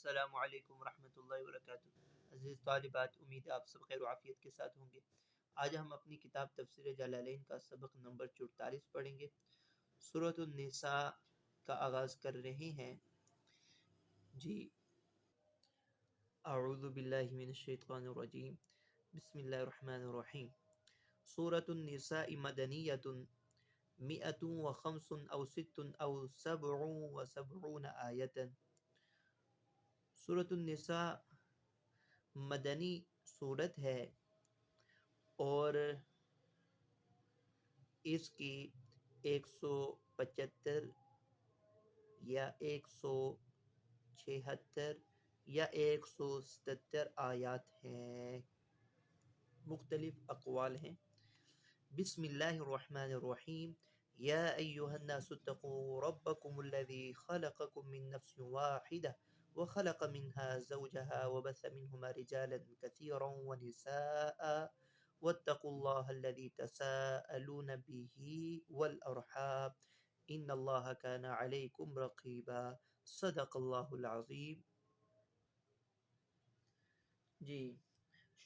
السلام علیکم ورحمۃ اللہ وبرکاتہ۔ عزیز طالبات، امید ہے آپ سب خیر و عافیت کے ساتھ ہوں گے۔ آج ہم اپنی کتاب تفسیر جلالین کا سبق نمبر 44 پڑھیں گے۔ سورۃ النساء کا آغاز کر رہے ہیں۔ جی، اعوذ باللہ من الشیطان الرجیم، بسم اللہ الرحمن الرحیم۔ سورۃ النساء مدنیۃ 105 او 6 او 77 آیۃ۔ سورۃ النساء مدنی صورت ہے اور اس کی 175 یا 176 یا 177 آیات ہیں، مختلف اقوال ہیں۔ بسم اللہ الرحمن الرحیم۔ یا ایہا الناس اتقوا ربکم الذی خلقکم من نفس واحدہ وخلق منها زوجها وبث منهما رجالا كثيرا ونساء واتقوا الله الذي تساءلون به والأرحام ان الله كان عليكم رقيبا صدق اللہ العظیم۔ جی،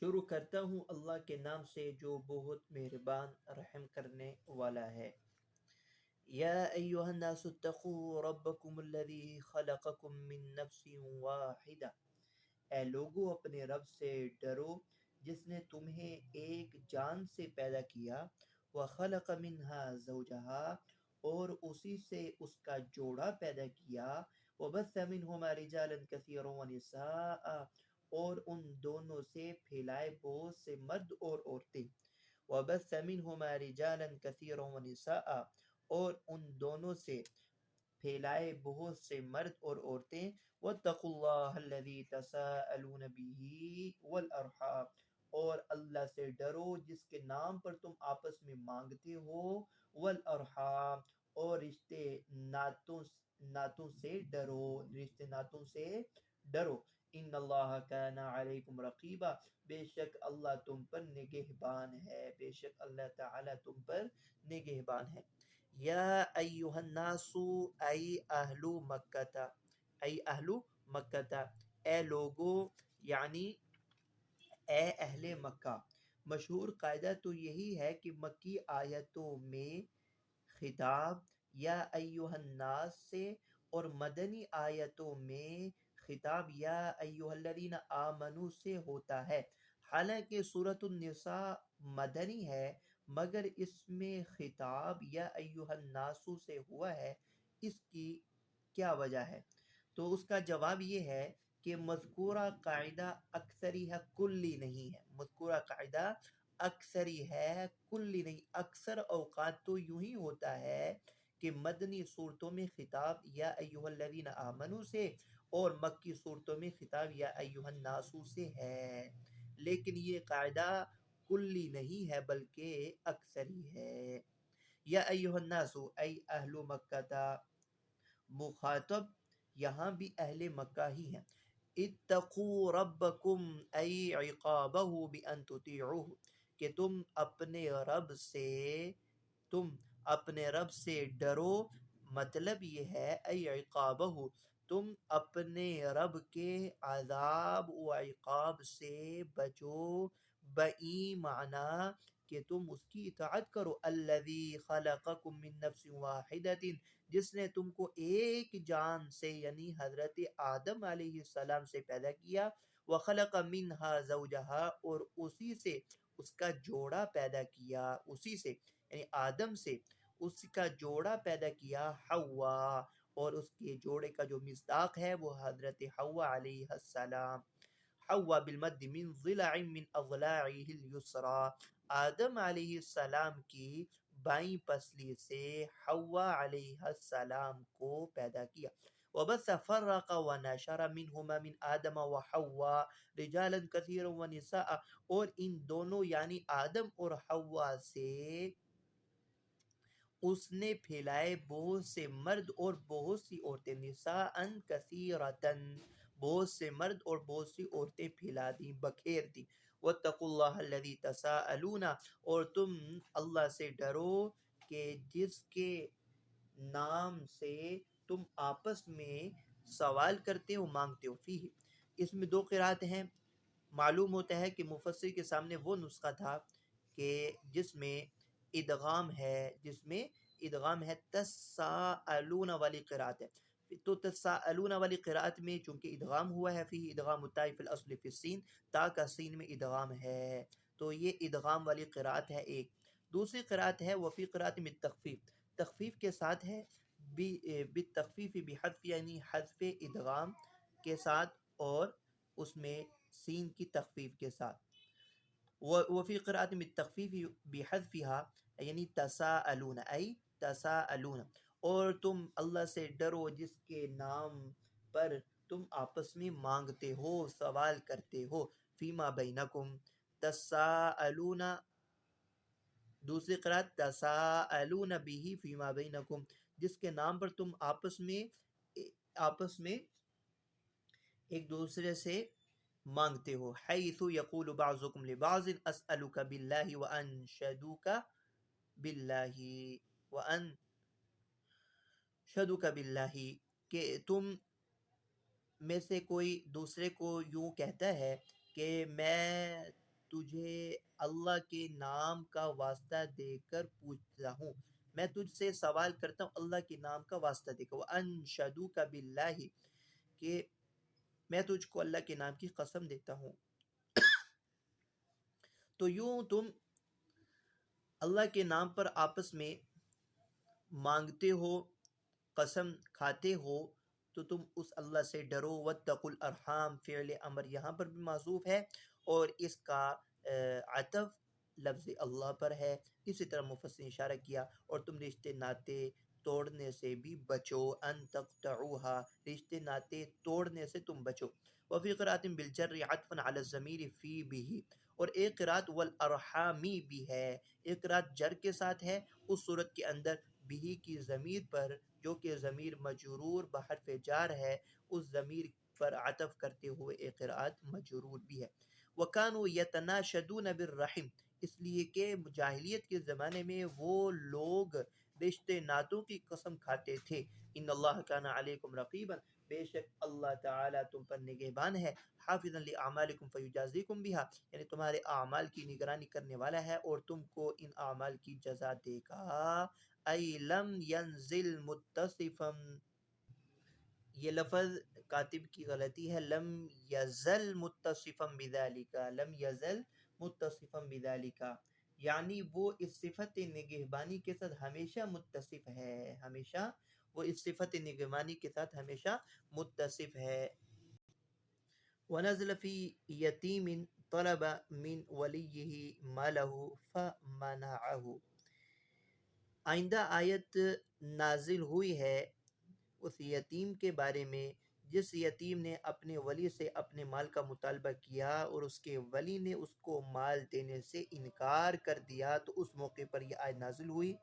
شروع کرتا ہوں اللہ کے نام سے جو بہت مہربان رحم کرنے والا ہے۔ یا ایہا الناس اتقوا ربکم الذی خلقکم من نفس واحدہ، اے لوگو اپنے رب سے ڈرو جس نے تمہیں ایک جان سے پیدا کیا، وخلق منها زوجہا، اور اسی سے اس کا جوڑا پیدا کیا، وبث منہما رجالا کثیرا ونساء، اور ان دونوں سے پھیلائے بہت سے مرد اور عورتیں، وبث منہما رجالا کثیرا ونساء، اور ان دونوں سے پھیلائے بہت سے مرد اور عورتیں، واتقوا اللہ الذی تساءلون به والارحام، اور اللہ سے ڈرو جس کے نام پر تم آپس میں مانگتے ہو، والارحام، اور رشتے ناتوں سے ڈرو، رشتے ناتوں سے ڈرو۔ ان اللہ کان علیکم رقیبا، بے شک اللہ تم پر نگہبان ہے، بے شک اللہ تعالی تم پر نگہبان ہے۔ یا ایہا الناس، ای اہل مکہ، ای اہل مکہ، اے لوگو یعنی اے اہل مکہ۔ مشہور قاعدہ تو یہی ہے کہ مکی آیتوں میں خطاب یا ایہا الناس سے اور مدنی آیتوں میں خطاب یا ایہا الذین آمنوا سے ہوتا ہے۔ حالانکہ سورۃ النساء مدنی ہے مگر اس میں خطاب یا ایہا الناس سے ہوا ہے، اس کی کیا وجہ ہے؟ تو اس کا جواب یہ ہے کہ مذکورہ قاعدہ اکثری ہے، کلی نہیں ہے۔ مذکورہ قاعدہ اکثری ہے، کلی نہیں۔ اکثر اوقات تو یوں ہی ہوتا ہے کہ مدنی صورتوں میں خطاب یا ایہا الذین آمنوا سے اور مکی صورتوں میں خطاب یا ایہا الناس سے ہے، لیکن یہ قاعدہ کلی نہیں ہے بلکہ اکثری ہے۔ یا ایہا الناس، ای اہل مکہ، مخاطب یہاں بھی اہل مکہ ہی ہیں۔ اتقوا ربکم، ای عقابہ بان تطیعوہ، کہ تم اپنے رب سے ڈرو، مطلب یہ ہے ای عقابہ، تم اپنے رب کے عذاب و عقاب سے بچو، بئی معنی کہ تم اس کی اطاعت کرو۔ الذی خلقکم من نفس واحدۃ، جس نے تم کو ایک جان سے یعنی حضرت آدم علیہ السلام سے پیدا کیا، وخلق منها زوجہا، اور اسی سے اس کا جوڑا پیدا کیا، اسی سے یعنی آدم سے اس کا جوڑا پیدا کیا، حوا، اور اس کے جوڑے کا جو مصداق ہے وہ حضرت حوا علیہ السلام۔ حوا بالمد من ضلع من اضلاعه اليسرى، آدم علیہ السلام کی بائیں پسلی سے حوا علیہ السلام کو پیدا کیا۔ وبث فرق ونشر منہما من آدم وحوا رجالا کثیرا ونساء، اور ان دونوں یعنی آدم اور حوا سے اس نے پھیلائے بہت سے مرد اور بہت سی عورتیں، نساء کثیرۃ، بہت سے مرد اور بہت سی عورتیں پھیلا دیں، بکھیر دیں۔ واتقوا اللہ الذی تساءلون، اور تم اللہ سے ڈرو کہ جس کے نام سے تم آپس میں سوال کرتے ہو مانگتے ہو فیہ، اس میں دو قرات ہیں۔ معلوم ہوتا ہے کہ مفسر کے سامنے وہ نسخہ تھا کہ جس میں ادغام ہے تساءلون والی قرات ہے، تو تساءلون والی قرات میں چونکہ ادغام ہوا ہے، فی ادغام التاء فی الاصل فی السین، تا کا سین میں ادغام ہے، تو یہ ادغام والی قرات ہے ایک۔ دوسری قرات ہے وفی قرات میں تخفیف، تخفیف کے ساتھ ہے، بالتخفیف بحذف یعنی حذف ادغام کے ساتھ اور اس میں سین کی تخفیف کے ساتھ، وفی قرات میں تخفیف بحذفها یعنی تساءلون ای تساءلون، اور تم اللہ سے ڈرو جس کے نام پر تم آپس میں مانگتے ہو، سوال کرتے ہو، فیما بینکم تساءلون، دوسری قرات تساءلون به فیما بینکم، جس کے نام پر تم آپس میں ایک دوسرے سے مانگتے ہو، حیث یقول بعضکم لبعض اسألک باللہ وانشدک باللہ وانشدک باللہ، کہ تم میں سے کوئی دوسرے کو یوں کہتا ہے کہ میں تجھے اللہ کے نام کا واسطہ دے کر پوچھتا ہوں، میں تجھ سے سوال کرتا ہوں اللہ کے نام کا واسطہ دے کر، وانشدک باللہ، کہ میں تجھ کو اللہ کے نام کی قسم دیتا ہوں۔ تو یوں تم اللہ کے نام پر آپس میں مانگتے ہو، قسم کھاتے ہو، تو تم اس اللہ سے ڈرو۔ واتقوا الارحام فعل امر یہاں پر بھی معذوف ہے اور اس کا عطف لفظ اللہ پر ہے، اسی طرح مفسر نے اشارہ کیا، اور تم رشتے ناطے توڑنے سے بھی بچو، ان تقطعوها، رشتے ناطے توڑنے سے تم بچو۔ وفی قرات بالجر عطفا علی الضمیر فی بھی، اور ایک قرات والارحامی بھی ہے، ایک قرات جر کے ساتھ ہے اس صورت کے اندر بھی کی ضمیر پر، جو کہ ضمیر مجرور بحرف جار ہے، اس ضمیر پر عطف کرتے ہوئے ایک قرات مجرور بھی ہے۔ وَكَانُوا يَتَنَاشَدُونَ بِالرَّحِمِ، اس لیے کہ جاہلیت کے زمانے میں وہ لوگ رشتے ناتوں کی قسم کھاتے تھے۔ ان اللہ کان علیکم رقیبا، بے شک اللہ تعالی تم پر نگہبان ہے، حافظا لأعمالکم فیجازیکم بها، یعنی تمہارے اعمال کی نگرانی کرنے والا ہے اور تم کو ان اعمال کی جزا دے گا۔ ای لم ینزل متصفا، یہ لفظ کاتب کی غلطی ہے، لم یزل متصفا بذالک، لم یزل متصفا بذالک، یعنی وہ اس صفت نگہبانی کے ساتھ ہمیشہ متصف ہے، ہمیشہ وہ اس صفت نگہبانی کے ساتھ ہمیشہ متصف ہے۔ ونزل فی یتیم طلب من ولیہ مالہ فمنعہ، آئندہ آیت نازل ہوئی ہے اس یتیم کے بارے میں جس یتیم نے اپنے ولی سے اپنے مال کا مطالبہ کیا اور اس کے ولی نے اس کو مال دینے سے انکار کر دیا، تو اس موقع پر یہ آیت نازل ہوئی۔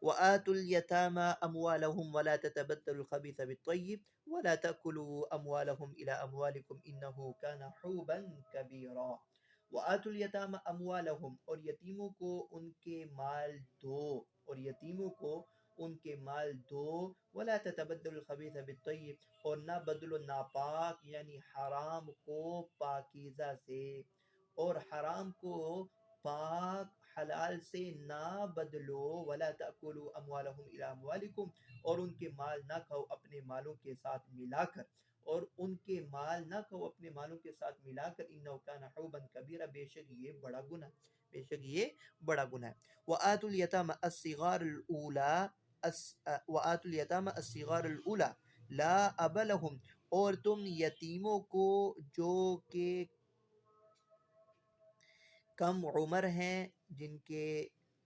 وَآتُوا الْيَتَامَى أَمْوَالَهُمْ وَلَا تَتَبَدَّلُوا الْخَبِيثَ بِالطَّيِّبِ وَلَا تَأْكُلُوا أَمْوَالَهُمْ إِلَىٰ أَمْوَالِكُمْ إِنَّهُ كَانَ حُوبًا كَبِيرًا۔ وَآتُوا الْيَتَامَى أَمْوَالَهُمْ، اور یتیموں کو ان کے مال دو، اور یتیموں کو ان کے مال دو، ولا تتبدل الخبیث بالطیب، اور نہ بدلو ناپاک یعنی حرام کو پاکیزہ سے، اور حرام کو پاک حلال سے نہ بدلو، ولا تأکلوا اموالهم الى اموالکم، اور ان کے مال نہ کھاؤ اپنے مالوں کے ساتھ ملا کر، اور ان کے مال نہ کھاؤ اپنے مالوں کے ساتھ ملا کر، انہ کان حوبا کبیرا، بے شک یہ بڑا گناہ، بے شک یہ بڑا گناہ ہے۔ وآتوا اليتامى الصغار الاولى وآتوا اليتامى الصغار الاولى لا اب لهم، اور تم یتیموں کو جو کہ کم عمر ہیں، جن کے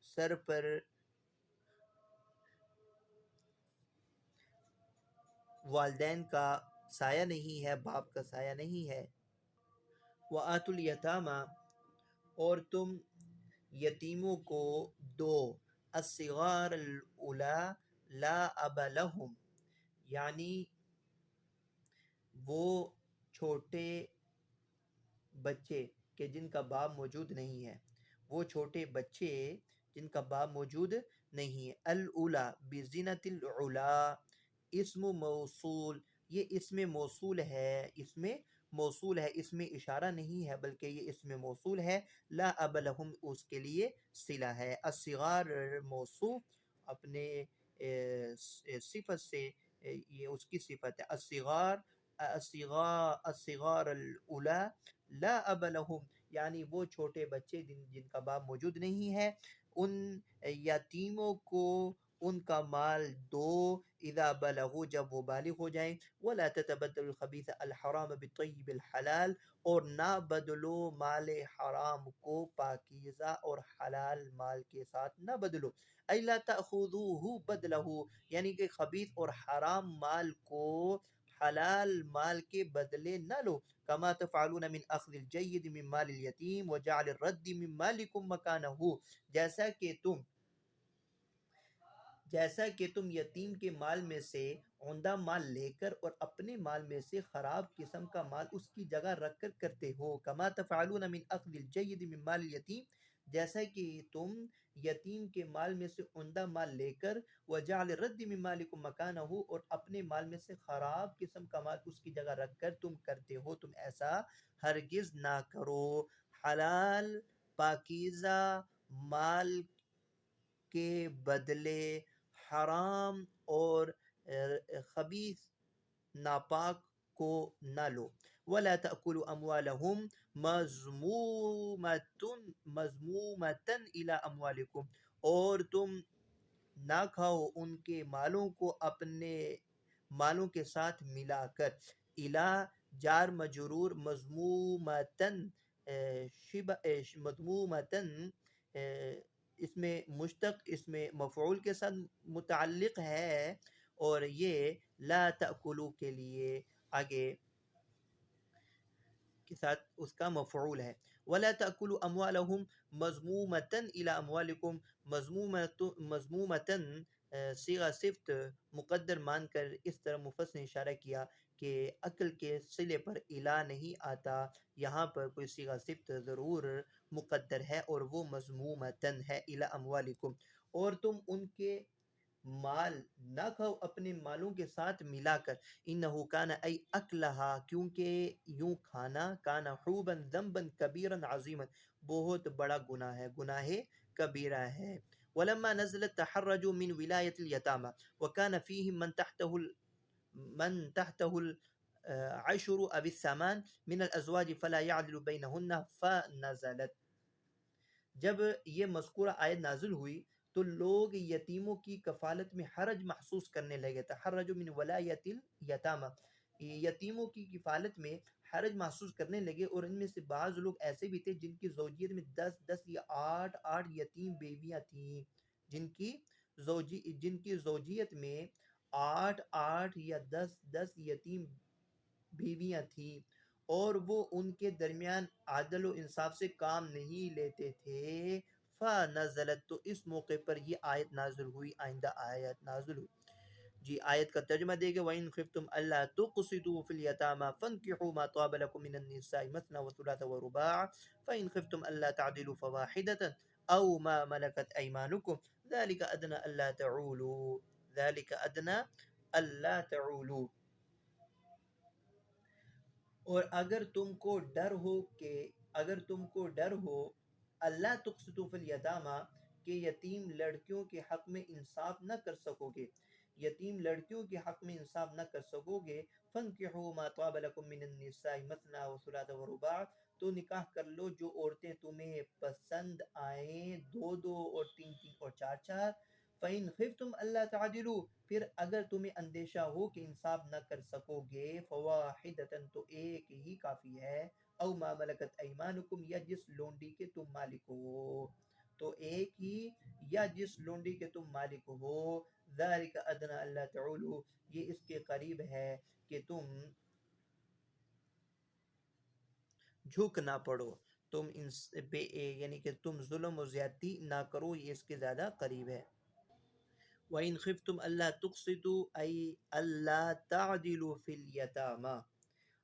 سر پر والدین کا سایہ نہیں ہے، باپ کا سایہ نہیں ہے۔ وآتوا الیتامى، اور تم یتیموں کو دو، الصغار الاولی لا اب لهم، یعنی وہ چھوٹے بچے کہ جن کا باپ موجود نہیں ہے، وہ چھوٹے بچے جن کا باپ موجود نہیں ہے۔ الاولی بزینت العلا، اسم موصول یہ اس میں موصول ہے، اس میں موصول ہے، اس میں اشارہ نہیں ہے بلکہ یہ اس میں موصول ہے. لا اب لہم اس کے لیے صلہ ہے. الصغار موصوف اپنے صفت سے، یہ اس کی صفت ہے. الصغار الصغار الاولی لا اب لہم، یعنی وہ چھوٹے بچے جن کا باپ موجود نہیں ہے، ان یتیموں کو ان کا مال دو، اذا بلغوا جب وہ بالغ ہو جائیں. ولا تتبدل الخبیث الحرام بالطیب الحلال، اور نہ بدلو مال حرام کو پاکیزہ اور حلال مال کے ساتھ نہ بدلو. ای لا تأخذوه بدلہ، یعنی کہ خبیث اور حرام مال کو حلال مال کے بدلے نہ لو. کما تفعلون من اخذ الجید من مال الیتیم وجعل الرد من مالکم مکانہ، جیسا کہ تم یتیم کے مال میں سے عمدہ مال لے کر اور اپنے مال میں سے خراب قسم کا مال اس کی جگہ رکھ کر کرتے ہو. کما تفعلون من اخذ الجید من مال الیتیم، جیسا کہ تم یتیم کے مال میں سے عمدہ مال لے کر وجعل الرد من مالکم مکانہ، اور اپنے مال میں سے خراب قسم کا مال اس کی جگہ رکھ کر تم کرتے ہو، تم ایسا ہرگز نہ کرو. حلال پاکیزہ مال کے بدلے حرام اور خبیث ناپاک کو نہ لو. ولا تأکلوا اموالهم مذمومة الى اموالکم، اور تم نہ کھاؤ ان کے مالوں کو اپنے مالوں کے ساتھ ملا کر. الہ جار مجرور مضمومتن شبہ مضمومتن اس میں مشتق اس میں مفعول کے ساتھ متعلق ہے، اور یہ لا تأکلو کے لیے آگے کے ساتھ اس کا مفعول ہے. ولا تأکلوا اموالهم مذمومة الى اموالکم، مذمومتن صیغہ صفت مقدر مان کر اس طرح مفسر نے اشارہ کیا کہ عقل کے صلے پر الہ نہیں آتا، یہاں پر کوئی صیغہ صفت ضرور مقدر ہے اور وہ مذمومتن ہے الى اموالکم. اور تم ان کے مال نہ کھاؤ اپنے مالوں کے ساتھ ملا کر. انہو کان ای اکلہا، کیونکہ یوں کھانا، کان حوبا ذنبا کبیرا عظیما، بہت بڑا گناہ ہے، گناہ کبیرہ ہے. ولما نزلت تحرجوا من ولایت الیتامى وكان فيهم من تحته العشر او الثمان من الازواج فلا يعدل بينهن فنزلت، جب یہ مذکورہ آیت نازل ہوئی تو لوگ یتیموں کی کفالت میں حرج محسوس کرنے لگے. تحرج من ولایت الیتامى، یتیموں کی کفالت میں حرج محسوس کرنے لگے، اور ان میں سے بعض لوگ ایسے بھی تھے جن کی زوجیت میں 10 یا 8 یتیم بیویاں تھیں، جن کی زوجیت میں 8 یا 10 یتیم بیویاں تھیں، اور وہ ان کے درمیان عدل و انصاف سے کام نہیں لیتے تھے. فنزلت، تو اس موقع پر یہ آیت نازل ہوئی، آئندہ آیت نازل ہوئی. جی آیت کا ترجمہ دے گا. وَإِن خِفْتُمْ أَلَّا تُقْسِطُوا فِي الْيَتَامَى فَانكِحُوا مَا طَابَ لَكُم مِّنَ النِّسَاءِ مَثْنَىٰ وَثُلَاثَ وَرُبَاعَ فَإِن خِفْتُمْ أَلَّا تَعْدِلُوا فَوَاحِدَةً أَوْ مَا مَلَكَتْ أَيْمَانُكُمْ ذَلِكَ أَدْنَىٰ أَلَّا تَعُولُوا، ذَلِكَ أَدْنَىٰ أَلَّا تَعُولُوا. اور اگر تم کو ڈر ہو اللہ تقسطوا فی الیتامى، کہ یتیم لڑکیوں کے حق میں انصاف نہ کر سکو گے، یتیم لڑکیوں کے حق میں انصاف نہ کر سکو گے. فانکحوا ما طاب لکم من النساء مثنى وثلاث ورباع، تو نکاح کر لو جو عورتیں تمہیں پسند آئیں، 2 اور 3 اور 4. فَإِنْ خِفْتُمْ أَلَّا تَعْدِلُوا، پھر اگر تمہیں اندیشہ ہو کہ انصاف نہ کر سکو گے، فواحدۃ، تو ایک ہی کافی ہے. او ما ملکت ایمانکم، یا جس لونڈی کے تم مالک ہو، تو ایک ہی یا جس لونڈی کے تم مالک ہو. ذالک ادنی الا تعولوا، یہ اس کے قریب ہے کہ تم جھک نہ پڑو، تم یعنی کہ تم ظلم و زیادتی نہ کرو، یہ اس کے زیادہ قریب ہے. وَإِنْ خِفْتُمْ أَلَّا تُقْسِطُوا أَيْ أَلَّا تَعْدِلُوا فِي الْيَتَامَى،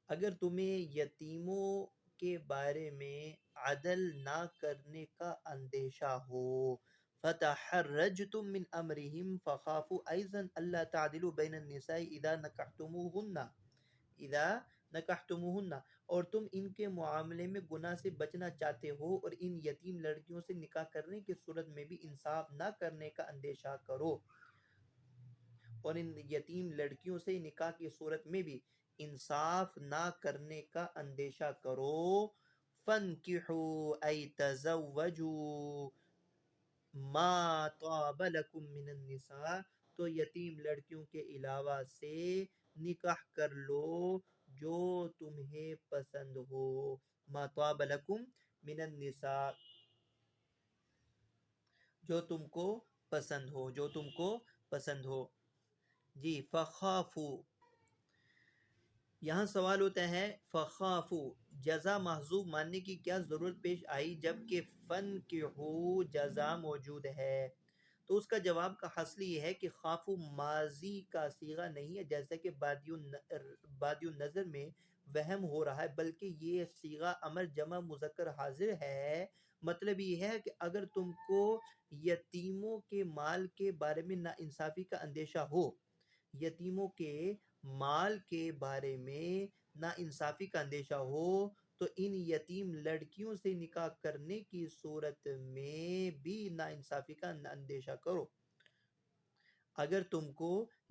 اگر تمہیں یتیموں کے بارے میں عدل نہ کرنے کا اندیشہ ہو. فتحرجتم من امرهم فخافوا ايضا الا تعدلوا بين النساء اذا نکحتموہن، اور تم ان کے معاملے میں گناہ سے بچنا چاہتے ہو اور ان یتیم لڑکیوں سے نکاح کرنے کی صورت میں بھی انصاف نہ کرنے کا اندیشہ کرو، اور ان یتیم لڑکیوں سے نکاح کی صورت میں بھی انصاف نہ کرنے کا اندیشہ کرو، فَانْكِحُوا أَيْ تَزَوَّجُوا مَا طَابَ لَكُم مِّنَ النِّسَاءِ، تو یتیم لڑکیوں کے علاوہ سے نکاح کر لو جو تمہیں پسند ہو، ما طاب لکم من النساء، جو تم کو پسند ہو، جو تم کو پسند ہو۔ جی فخافو، یہاں سوال ہوتا ہے فخافو جزا محذوف ماننے کی کیا ضرورت پیش آئی جبکہ فن کی ہو جزا موجود ہے؟ تو اس کا جواب کا حاصل یہ ہے کہ خافو ماضی کا صیغہ نہیں ہے جیسا کہ بادی النظر میں وہم ہو رہا ہے، بلکہ یہ صیغہ امر جمع مذکر حاضر ہے۔ مطلب یہ ہے کہ اگر تم کو یتیموں کے مال کے بارے میں ناانصافی کا اندیشہ ہو، یتیموں کے مال کے بارے میں ناانصافی کا اندیشہ ہو، تو ان یتیم لڑکیوں سے نکاح کرنے کی صورت میں بھی ناانصافی کا اندیشہ کرو۔ اگر تم کو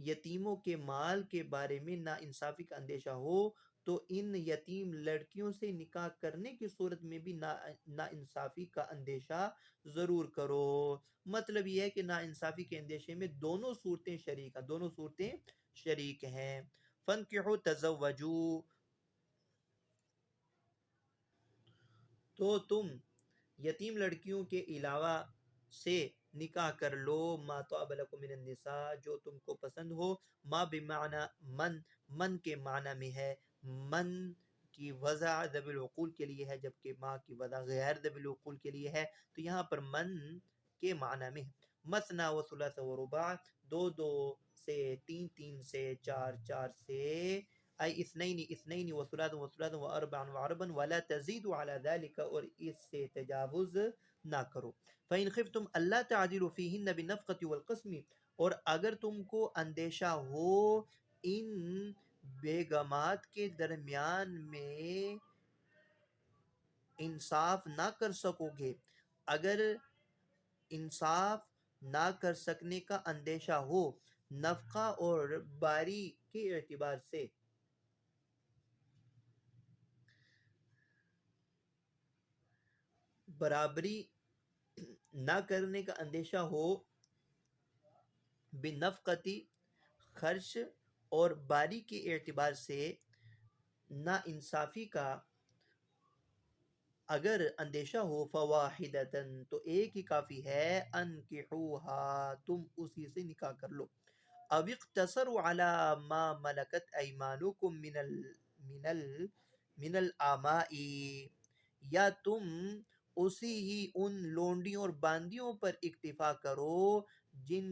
یتیموں کے مال کے بارے میں ناانصافی کا اندیشہ ہو تو ان یتیم لڑکیوں سے نکاح کرنے کی صورت میں بھی ناانصافی کا اندیشہ ضرور کرو۔ مطلب یہ ہے کہ ناانصافی کے اندیشے میں دونوں صورتیں شریک ہیں، دونوں صورتیں شریک ہیں۔ فَانْكِحُوا تَزَوَّجُوا، تو تم یتیم لڑکیوں کے علاوہ سے نکاح کر لو، ما طاب لکم من النساء، جو تم کو پسند ہو۔ ما بمعنی من، من کے معنی میں ہے، من کی وضع ذوی العقول کے لیے ہے جبکہ ما کی وضع غیر ذوی العقول کے لیے ہے، تو یہاں پر من کے معنی میں ہے۔ مثنا و ثلاث و رباع، دو دو سے، تین تین سے، چار چار سے، ای اثنین اثنین و ثلاث و ثلاث و اربع و اربع ولا تزید علی ذلك، اور اس سے تجاوز نہ کرو۔ فَإِنْ خِفْتُمْ أَلَّا تَعْدِلُوا فِيهِنَّ بِالنَّفْقَةِ وَالْقِسْمِ، اور اگر تم کو اندیشہ ہو ان بیگمات کے درمیان میں انصاف نہ کر سکو گے، اگر انصاف نہ کر سکنے کا اندیشہ ہو نفقہ اور باری کے اعتبار سے، برابری نہ کرنے کا اندیشہ ہو بنفقتی، خرچ اور باری کے اعتبار سے نا انصافی کا اگر اندیشہ ہو، فواحدتن، تو ایک ہی کافی ہے، انکحوہا، تم اسی سے نکاح کر لو، او اقتصروا علی ما ملکت ایمانکم من الامائی، یا تم اسی ہی ان لونڈیوں اور باندیوں پر اکتفا کرو جن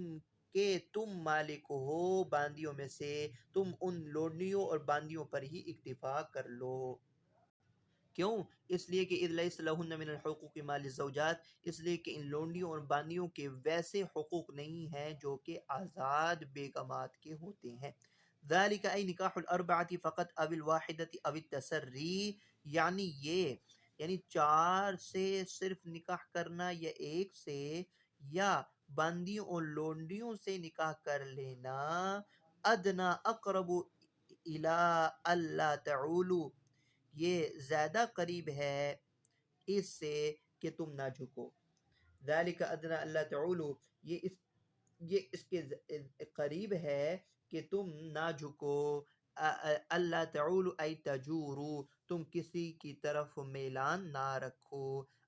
کہ تم مالک ہو باندیوں میں سے، تم ان لونڈیوں اور باندیوں پر ہی اکتفا کر لو۔ کیوں؟ اس لیے کہ اذ لیس لہن من الحقوق ما للزوجات، اس لیے کہ ان لونڈیوں اور باندیوں کے ویسے حقوق نہیں ہیں جو کہ آزاد بیگمات کے ہوتے ہیں۔ ذالک ای نکاح الاربعۃ فقط او الواحدۃ او التسری، یعنی یہ، یعنی چار سے صرف نکاح کرنا یا ایک سے یا باندیوں اور لونڈیوں سے نکاح کر لینا، ادنا اقرب الی اللہ تعولوا، یہ زیادہ قریب ہے اس سے کہ تم نہ جھکو۔ ذالک ادنا اللہ تعولو، یہ اس کے قریب ہے کہ تم نہ جھکو، اللہ تعولو ای تجورو، تم کسی کی طرف میلان نہ رکھو۔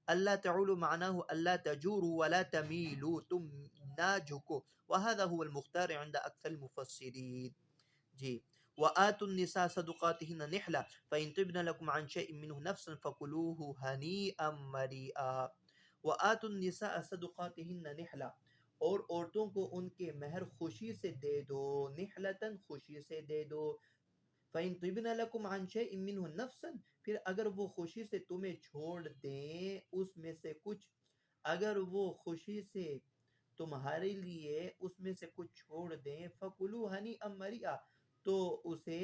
اللہ تعولو معنہ اللہ تجورو ولا تمیلو، تم نہ جھکو، وہذا هو المختار عند اکثر المفسرین۔ جی وآتوا النساء صدقاتهن نحلة فإن طبن لكم عن شيء منه نفسا فكلوه هنيئا مريئا۔ وآتوا النساء صدقاتهن نحلة، اور عورتوں کو ان کے مہر خوشی سے دے دو، نحلتاً خوشی سے دے دو۔ فإن طبن لكم عن شيء منه نفسا، پھر اگر وہ خوشی سے تمہیں چھوڑ دیں اس میں سے کچھ، اگر وہ خوشی سے تمہارے لیے اس میں سے کچھ چھوڑ دیں فَكُلُوا هَنِيئًا مَرِيئًا تو اسے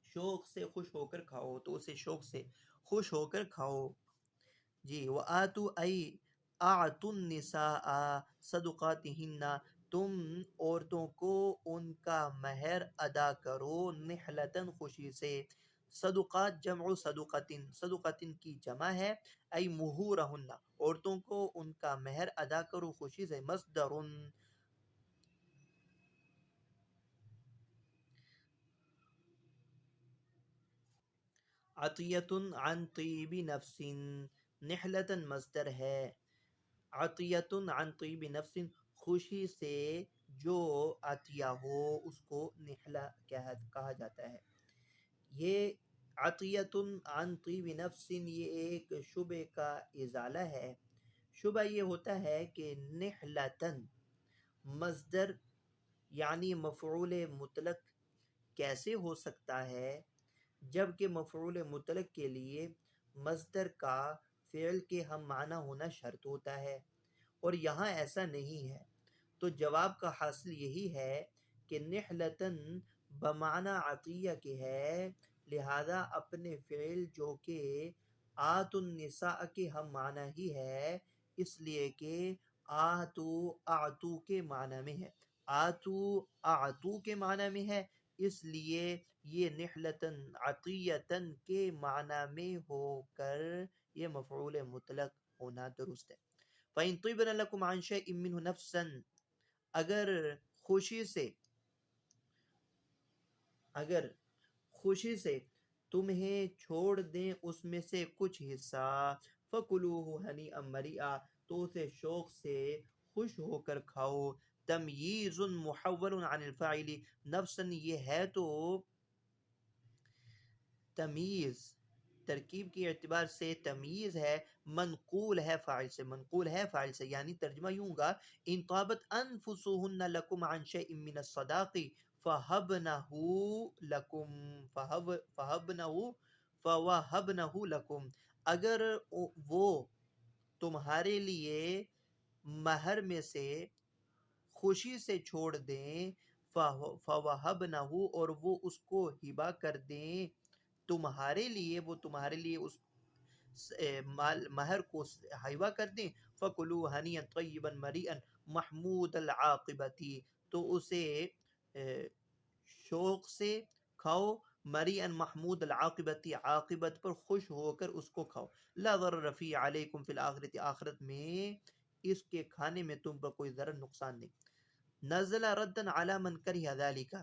شوق سے خوش ہو کر کھاؤ، تو اسے شوق سے خوش ہو کر کھاؤ. جی وَآتُوا أَيْ أَعْتُوا النِّسَاءَ صَدُقَاتِهِنَّ تم عورتوں کو ان کا مہر ادا کرو نحلتاً خوشی سے. صدقات جمع صدقتن، صدقتن کی جمع ہے ای مہورہن، عورتوں کو ان کا مہر ادا کرو خوشی سے. مصدر عطیت عن طیب نفس، نحلتاً مصدر ہے، عطیت عن طیب نفس خوشی سے جو عطیہ ہو اس کو نحلہ کہا جاتا ہے. یہ عطیت عن طیب نفس یہ ایک شبہ کا ازالہ ہے. شبہ یہ ہوتا ہے کہ نحلتاً مصدر یعنی مفعول مطلق کیسے ہو سکتا ہے جبکہ مفعول مطلق کے لیے مصدر کا فعل کے ہم معنی ہونا شرط ہوتا ہے اور یہاں ایسا نہیں ہے. تو جواب کا حاصل یہی ہے کہ نحلتاً بمعنی عطیہ کے ہے، لہذا اپنے فعل جو کہ آت النساء کے ہم معنی ہی ہے، اس لیے کہ آتو اعتو کے معنی میں ہے، آتو اعتو کے معنی میں ہے، اس لیے یہ نحلتاً عطیتاً کے معنی میں ہو کر یہ مفعول مطلق ہونا درست ہے. فَإِن طِبْنَ لَكُمْ عَنْ شَيْءٍ مِّنْهُ نَفْسًا اگر خوشی سے تمہیں چھوڑ دیں اس میں سے کچھ حصہ فَكُلُوهُ هَنِيئًا مَرِيئًا تو اسے شوق سے خوش ہو کر کھاؤ. تمییز محول عن الفاعل نفسا یہ ہے تو تمیز ترکیب کے اعتبار سے تمییز ہے، منقول ہے فاعل سے، منقول ہے فاعل سے. یعنی ترجمہ یوں گا ان طابت انفسهن لکم عن شیء من الصداق فہبنہ لکم فوہبنہ لکم اگر وہ تمہارے لیے مہر میں سے خوشی سے چھوڑ دیں فوہبنہ اور وہ اس کو ہبہ کر دیں تمہارے لیے، وہ تمہارے لیے اس مہر کو ہبہ کر دیں فَكُلُوا هَنِيًّا طَيِّبًا مَرِيئًا محمود العاقبتی تو اسے شوق سے کھاؤ، مریئا محمود العاقبتی عاقبت پر خوش ہو کر اس کو کھاؤ. لا ضرر فی علیکم فی الآخرۃ آخرت میں اس کے کھانے میں تم پر کوئی ضرر نقصان نہیں. نزل ردا علی من کرہ ذلک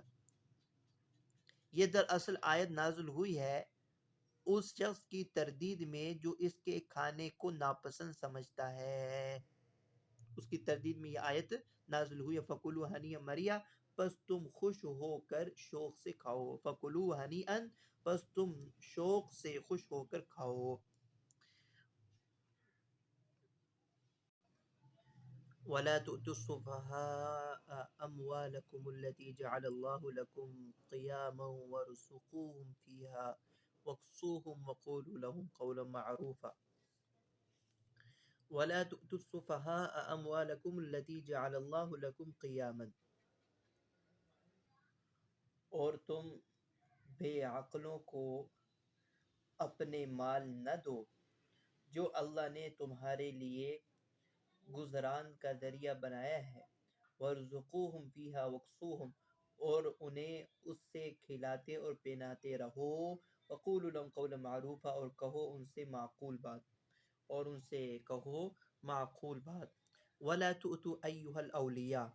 یہ دراصل آیت نازل ہوئی ہے اس شخص کی تردید میں جو اس کے کھانے کو ناپسند سمجھتا ہے. اس کی تردید میں یہ آیت نازل ہوئی ہے فَكُلُوا هَنِيًّا مَرِيًّا پس تم خوش ہو کر شوق سے کھاؤ. فَكُلُوا هَنِيئًا پس تم شوق سے خوش ہو کر کھاؤ. وَلَا تُؤْتُوا السُّفَهَاءَ أَمْوَالَكُمُ الَّتِي جَعَلَ اللَّهُ لَكُمْ قِيَامًا وَارْزُقُوهُمْ فِيهَا وَاكْسُوهُمْ وَقُولُوا لَهُمْ قَوْلًا مَّعْرُوفًا. وَلَا تُؤْتُوا السُّفَهَاءَ أَمْوَالَكُمُ الَّتِي جَعَلَ اللَّهُ لَكُمْ قِيَامًا اور تم بے عقلوں کو اپنے مال نہ دو جو اللہ نے تمہارے لیے گزران کا ذریعہ بنایا ہے. وَارْزُقُوهُمْ فِيهَا وَاكْسُوهُمْ اور انہیں اس سے کھلاتے اور پہناتے رہو. وَقُولُوا لَهُمْ قَوْلًا مَّعْرُوفًا اور کہو ان سے معقول بات، اور ان سے کہو معقول بات. وَلَا تُؤْتُوا أَيُّهَا الْأَوْلِيَاء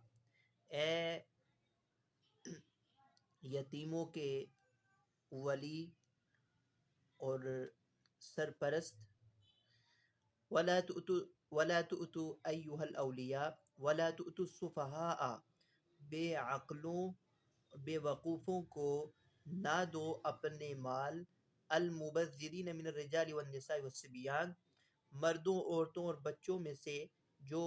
اے یتیموں کے ولی اور سرپرست. وَلَا تُؤْتُوا أَيُّهَا الْأَوْلِيَاء وَلَا تُؤْتُوا السُّفَهَاءَ بے عقلوں بے وقوفوں کو نہ دو اپنے مال المبذرین من الرجال والنساء والصبیان مردوں عورتوں اور بچوں میں سے جو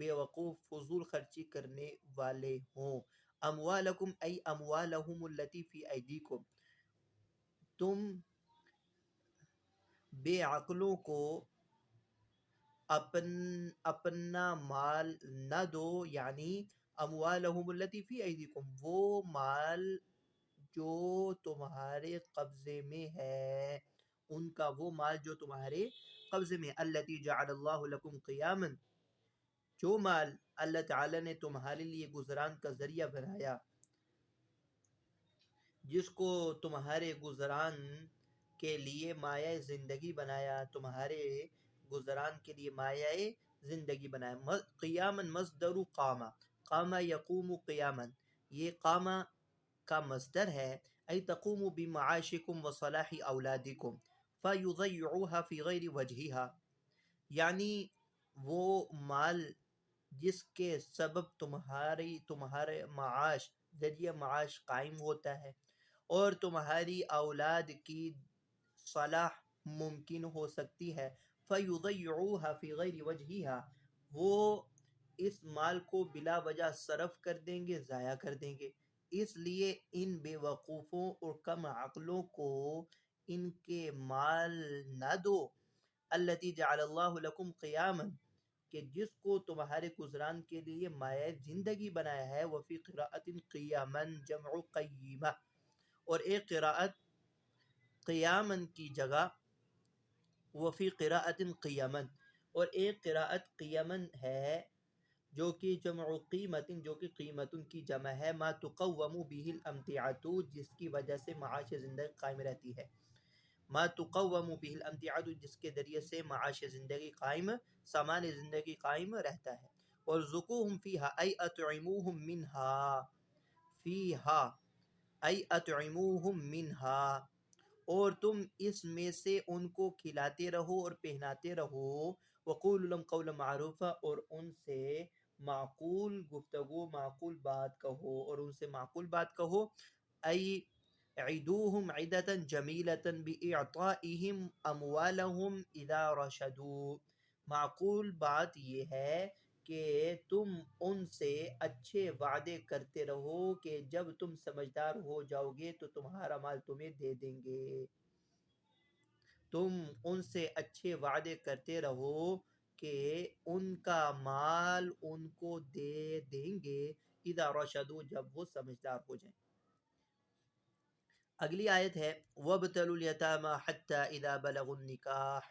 بے وقوف فضول خرچی کرنے والے ہوں. اموالکم ای اموالہم التی فی ایدیکم تم بے عقلوں کو اپنا مال نہ دو، یعنی اموالہم التی فی ایدیکم، وہ مال جو تمہارے قبضے میں ہے، ان کا وہ مال جو تمہارے قبضے میں، التی جعل اللہ لکم قیاما، جو مال اللہ تعالی نے تمہارے لیے گزران کا ذریعہ بنایا، جس کو تمہارے گزران کے لیے مایہ زندگی بنایا، تمہارے گزران کے لیے مایہ زندگی بنایا۔ قیامن مصدر قامہ، قامہ یقوم قیامن، یہ قامہ کا مصدر ہے، ای تقوم بمعاشکم وصلاح اولادکم فیضیعوها فی غیر وجہها، یعنی وہ مال جس کے سبب تمہارے معاش، ذریعہ معاش قائم ہوتا ہے، اور تمہاری اولاد کی صلاح ممکن ہو سکتی ہے، فَيُضَيِّعُوهَا فِي غَيْرِ وَجْهِهَا، وہ اس مال کو بلا وجہ صرف کر دیں گے، ضائع کر دیں گے۔ اس لیے ان بے وقوفوں اور کم عقلوں کو ان کے مال نہ دو، التی جعل اللہ لکم قیاما، کہ جس کو تمہارے گزران کے لیے مایہ زندگی بنایا ہے، وفی قراءت قیاما جمع قیمہ، اور ایک قراءت قیامن کی جگہ وفی قراءت قیمن، اور ایک قراءت قیمن ہے جو کہ جمع قیمت، جو کہ قیمت کی جمع ہے، ما تقوم به الامتعۃ، جس کی وجہ سے معاش زندگی قائم رہتی ہے، ما تقوم به الامتعۃ، جس کے ذریعے سے معاش زندگی قائم، سامان زندگی قائم رہتا ہے۔ وارزقوہم فیہا ای اطعموہم منہا، فیہا ای اطعموہم منہا، اور تم اس میں سے ان کو کھلاتے رہو اور پہناتے رہو، وقولوا لهم قولا معروفا، اور ان سے معقول گفتگو، معقول بات کہو، اور ان سے معقول بات کہو، ای عدوہم عدتا جمیلتا باعطائہم اموالہم اذا رشدوا، معقول بات یہ ہے کہ تم ان سے اچھے وعدے کرتے رہو کہ جب تم سمجھدار ہو جاؤ گے تو تمہارا مال تمہیں دے دیں گے، تم ان سے اچھے وعدے کرتے رہو کہ ان کا مال ان کو دے دیں گے، اذا رشدوا، جب وہ سمجھدار ہو جائیں۔ اگلی آیت ہے وَابْتَلُوا الْيَتَامَى حَتَّى إِذَا بَلَغُوا النِّكَاحَ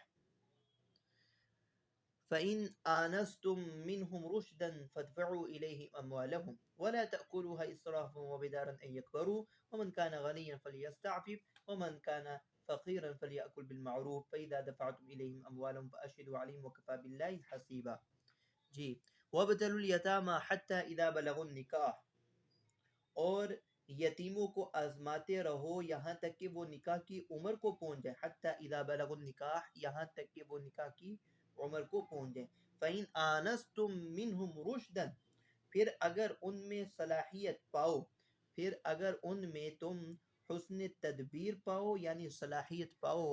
فَإِنْ آنَسْتُمْ مِنْهُمْ رُشْدًا فَادْفَعُوا إِلَيْهِمْ أَمْوَالَهُمْ وَلَا تَأْكُلُوهَا إِسْرَافًا وَبِدَارًا أَنْ يَكْبَرُوا وَمَنْ كَانَ غَنِيًّا فَلْيَسْتَعْفِفْ وَمَنْ كَانَ فَقِيرًا فَلْيَأْكُلْ بِالْمَعْرُوفِ فَإِذَا دَفَعْتُمْ إِلَيْهِمْ أَمْوَالَهُمْ فَأَشْهِدُوا عَلَيْهِمْ وَكَفَى بِاللَّهِ حَسِيبًا۔ جی، وَابْتَلُوا الْيَتَامَى حَتَّى إِذَا بَلَغُوا النِّكَاحَ، اور یتیموں کو آزماتے رہو یہاں تک کہ وہ نکاح کی عمر کو پہنچ جائے، حتی اذا بلغوا النکاح، یہاں تک کہ وہ نکاح کی عمر کو پہنچ جائیں۔ فَإِنْ آنَسْتُمْ مِنْهُمْ رُشْدًا، پھر اگر ان میں صلاحیت پاؤ، پھر اگر ان میں تم حسن تدبیر پاؤ، یعنی صلاحیت پاؤ،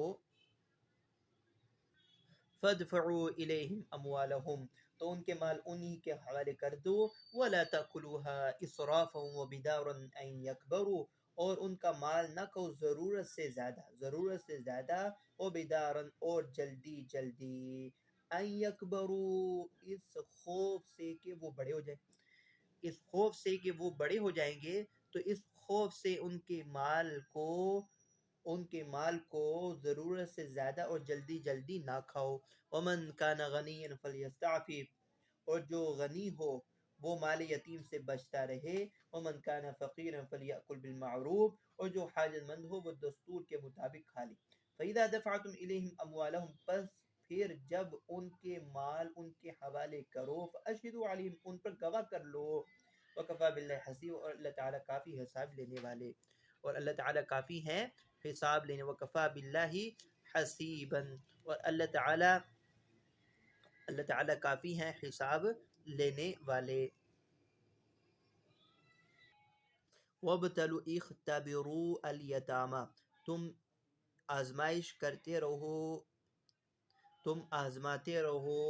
فَادْفَعُوا إِلَيْهِمْ أَمْوَالَهُمْ، تو ان کے مال انہی کے حوالے کر دو، وَلَا تَأْكُلُوهَا إِسْرَافًا وَبِدَارًا أَنْ يَكْبَرُوا، اور ان کا مال نہ کھاؤ ضرورت سے زیادہ، ضرورت سے زیادہ، وَبِدَارًا، اور جلدی جلدی، أَنْ يَكْبَرُوا، اس خوف سے کہ وہ بڑے ہو جائیں، اس خوف سے کہ وہ بڑے ہو جائیں گے، تو اس خوف سے ان کے مال کو ضرورت سے زیادہ اور جلدی جلدی نہ کھاؤ۔ ومن کان غنیا فلیستعفف، اور جو غنی ہو وہ مال یتیم سے بچتا رہے، ومن کان فقیرا فلیأکل بالمعروف، اور جو حاجت مند ہو وہ دستور کے مطابق کھا لے۔ فإذا دفعتم إليهم أموالهم، پس پھر جب ان کے مال ان کے حوالے کرو، فأشهدوا عليهم، ان پر گواہ کر لو، وکفى باللہ حسیب، اور اللہ تعالیٰ کافی حساب لینے والے، اور اللہ تعالیٰ کافی ہیں حساب لینے، وکفى باللہ حسیبا، اور اللہ تعالیٰ کافی ہیں حساب لینے والے۔ وَابْتَلُوا اخْتَبِرُوا الْيَتَامَى، تم آزمائش کرتے رہو، تم آزماتے رہو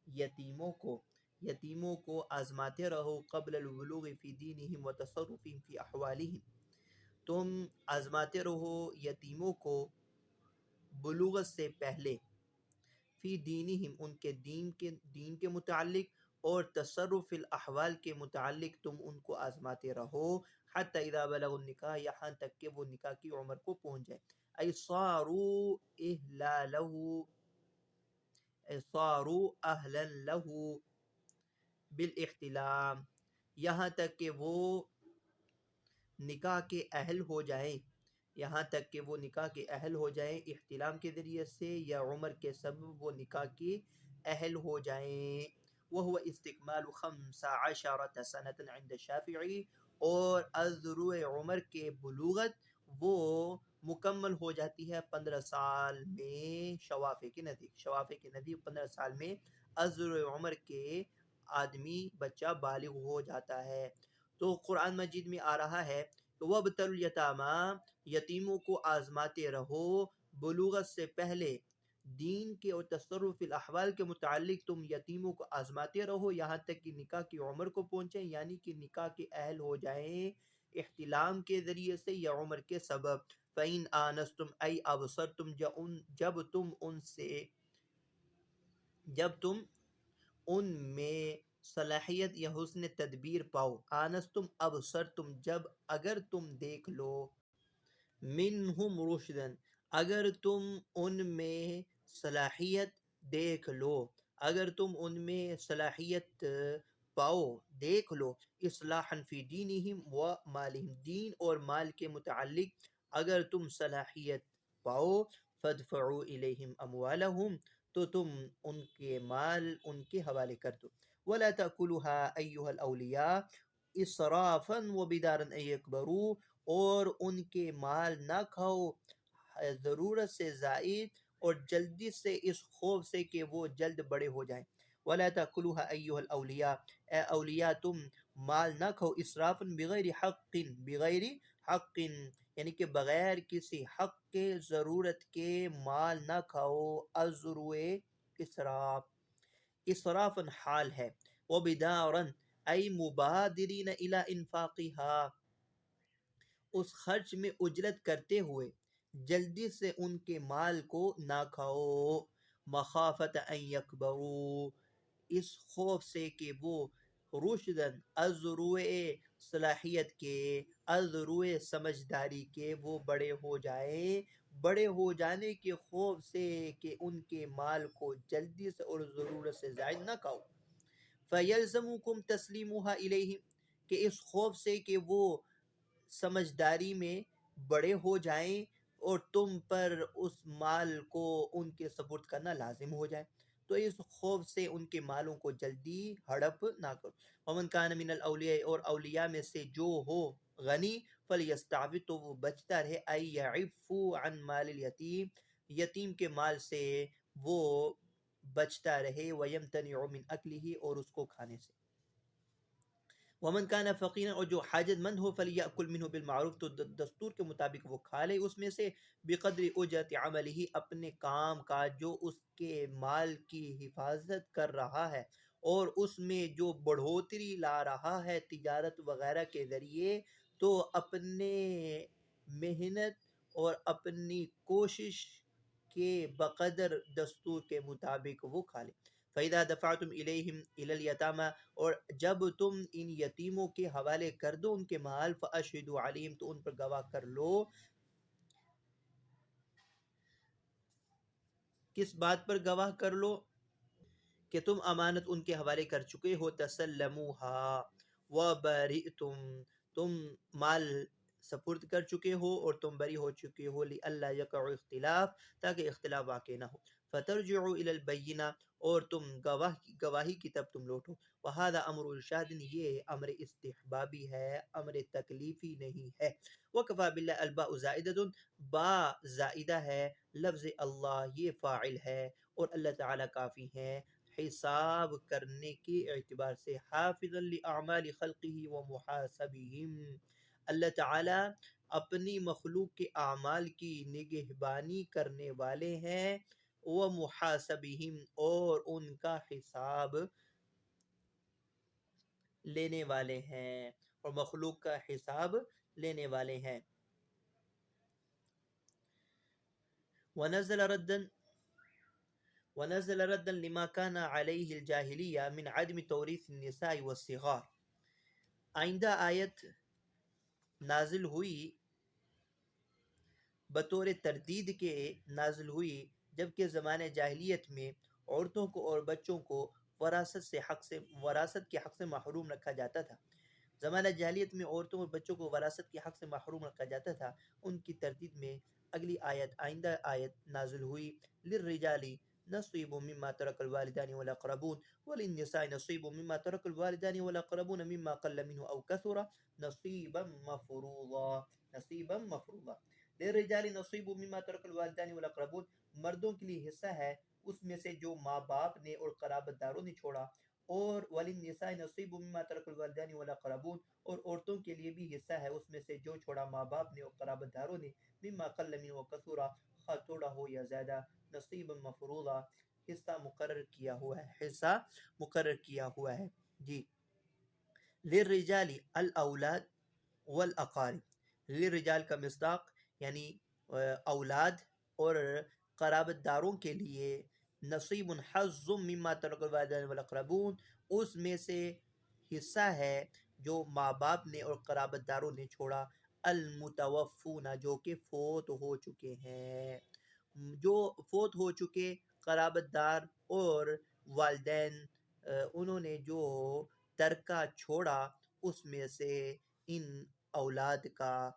یتیموں کو آزماتے رہو، قبل البلوغ فی دینہم وتصرفہم فی احوالہم، تم آزماتے رہو یتیموں کو بلوغت سے پہلے، فی دینہم ان کے دین کے متعلق، اور تصرف الاحوال کے متعلق تم ان کو آزماتے رہو، حتی اذا بلغ النکاح یہاں تک کہ وہ نکاح کی عمر کو پہنچ جائے، ای صاروا اہلا لہو، ای صاروا اہلا لہو بالاحتلام، یہاں تک کہ وہ نکاح کے اہل ہو جائیں، یہاں تک کہ وہ نکاح کے اہل ہو جائیں احتلام کے ذریعے سے یا عمر کے سبب وہ نکاح کے اہل ہو جائیں۔ وہو استکمال 15 سنة عند الشافعی، اور ازرو عمر کے بلوغت وہ مکمل ہو جاتی ہے 15 سال میں، شوافع کے نزدیک، 15 سال میں ازرو عمر کے آدمی بچہ بالغ ہو جاتا ہے۔ تو قرآن مجید میں آ رہا ہے کہ وَابْتَلُوا الْيَتَامَىٰ، یتیموں کو آزماتے رہو بلوغت سے پہلے، دین کے اور تصرف الاحوال کے متعلق تم یتیموں کو آزماتے رہو یہاں تک کہ نکاح کی عمر کو پہنچیں، یعنی کہ نکاح کے اہل ہو جائیں احتلام کے ذریعے سے یا عمر کے سبب۔ فَإِنْ آنَسْتُمْ أَيْ أَبْصَرْتُمْ، جب تم ان میں صلاحیت یا حسن تدبیر پاؤ، آنستم ابصرتم، جب اگر تم دیکھ لو، منہم رشدن، اگر تم ان میں صلاحیت دیکھ لو، اگر تم ان میں صلاحیت پاؤ دیکھ لو، اصلاحا فی دینہم و مالہم، دین اور مال کے متعلق اگر تم صلاحیت پاؤ، فادفعوا الیہم اموالہم، تو تم ان کے مال ان کے حوالے کر دو، ولا تأکلوها ایھا الاولیاء اسرافا وبدارا ان یکبروا، اور ان کے مال نہ کھاؤ ضرورت سے زائد اور جلدی سے اس خوف سے کہ وہ جلد بڑے ہو جائیں۔ ولا تأکلوها ایھا الاولیاء، اے اولیاء تم مال نہ کھاؤ اسرافا بغیر حق، بغیر حق یعنی کہ بغیر کسی حق کے ضرورت کے مال نہ کھاؤ، ازروئے اسراف، اسراف حال ہے، وبدارا ای مبادرین الی انفاقها، اس خرچ میں اجرت کرتے ہوئے جلدی سے ان کے مال کو نہ کھاؤ، مخافت ان یکبروا، اس خوف سے کہ وہ رشدن ازروئے صلاحیت کے، ازروئے سمجھداری کے وہ بڑے ہو جائیں، بڑے ہو جانے کے خوف سے کہ ان کے مال کو جلدی سے اور ضرورت سے زائد نہ کھاؤ۔ فَيَلْزَمُكُمْ تَسْلِيمُهَا إِلَيْهِمْ، کہ اس خوف سے کہ وہ سمجھداری میں بڑے ہو جائیں اور تم پر اس مال کو ان کے سپرد کرنا لازم ہو جائے، تو اس خوف سے ان کے مالوں کو جلدی ہڑپ نہ کرو۔ ومن کان من الاولیاء، اور اولیاء میں سے جو ہو غنی، فلیستعفف، تو وہ بچتا رہے، ای یعفو عن مال الیتیم، یتیم کے مال سے وہ بچتا رہے، ویمتنع من اکلہ، اور اس کو کھانے سے۔ ومن کان فقیرا، اور جو حاجت مند ہو، فلیأکل منہ بالمعروف، تو دستور کے مطابق وہ کھا لے اس میں سے، بقدر اجرت عملہ، اپنے کام کا جو اس کے مال کی حفاظت کر رہا ہے اور اس میں جو بڑھوتری لا رہا ہے تجارت وغیرہ کے ذریعے، تو اپنے محنت اور اپنی کوشش کے بقدر دستور کے مطابق وہ کھا لے۔ فَإِذَا دَفَعْتُمْ إِلَيْهِمْ إِلَى الْيَتَامَىٰ، اور جب تم ان یتیموں کے حوالے کر دو ان کے مال، فَأَشْهِدُوا عَلَيْهِمْ، تو ان پر گواہ کر لو، کس بات پر گواہ کر لو؟ کہ تم امانت ان کے حوالے کر چکے ہو، تسلموها وبرئتم، تم مال سپرد کر چکے ہو اور تم بری ہو چکے ہو، لئلا یقع اختلاف، تاکہ اختلاف واقع نہ ہو، فترجعوا الی البینہ، اور تم گواہی کی طرف تم لوٹو، وہذا امر ارشاد، یہ امر استحبابی ہے، امر تکلیفی نہیں ہے۔ وکفی باللہ، الباء زائدۃ، با زائدہ ہے، لفظ اللہ یہ فاعل ہے، اور اللہ تعالیٰ کافی ہیں حساب کرنے کے اعتبار سے، حافظا لأعمال خلقہ ومحاسبہم، اللہ تعالیٰ اپنی مخلوق کے اعمال کی نگہبانی کرنے والے ہیں، ومحاسبہم، اور ان کا حساب لینے والے ہیں، اور مخلوق کا حساب لینے والے ہیں۔ ونزل ردا، ونزل ردا لما كان عليه الجاهلية من عدم توريث النساء والصغار. آئندہ آیت نازل ہوئی بطور تردید کے نازل ہوئی جبکہ زمانہ جاہلیت میں عورتوں کو اور بچوں کو وراثت کے حق سے محروم رکھا جاتا تھا. زمانہ جاہلیت میں عورتوں اور بچوں کو وراثت کے حق سے محروم رکھا جاتا تھا. ان کی تردید میں اگلی آئندہ آیت نازل ہوئی للرجال نصیب مما ترک الوالدان والاقربون وللنساء نصیب مما ترک الوالدان والاقربون مما قل منه او كثر نصیبا مفروضا. نصیبا مفروضا. للرجال نصیب مما ترک الوالدان والاقربون، مردوں کے لیے حصہ ہے اس میں سے جو ماں باپ نے اور قرابت داروں نے چھوڑا. اور وللنساء نصیب مما ترک الوالدان والاقربون، اور عورتوں کے لیے بھی حصہ ہے اس میں سے جو چھوڑا ماں باپ نے اور قرابت داروں نے. مما قل منه وكثر، خواہ تھوڑا ہو یا زیادہ. نصیبا مفروضا، حصہ مقرر کیا ہوا ہے. حصہ مقرر کیا ہوا ہے. جی. للرجال الاولاد والاقارب. للرجال کا مصداق یعنی اولاد اور قرابت داروں کے لیے نصیب حظ مما ترک الوالدین والاقربون، اس میں سے حصہ ہے جو ماں باپ نے اور قرابت داروں نے چھوڑا. المتوفون، جو کہ فوت ہو چکے ہیں. جو فوت ہو چکے قرابت دار اور والدین، انہوں نے جو ترکہ چھوڑا اس میں سے ان اولاد کا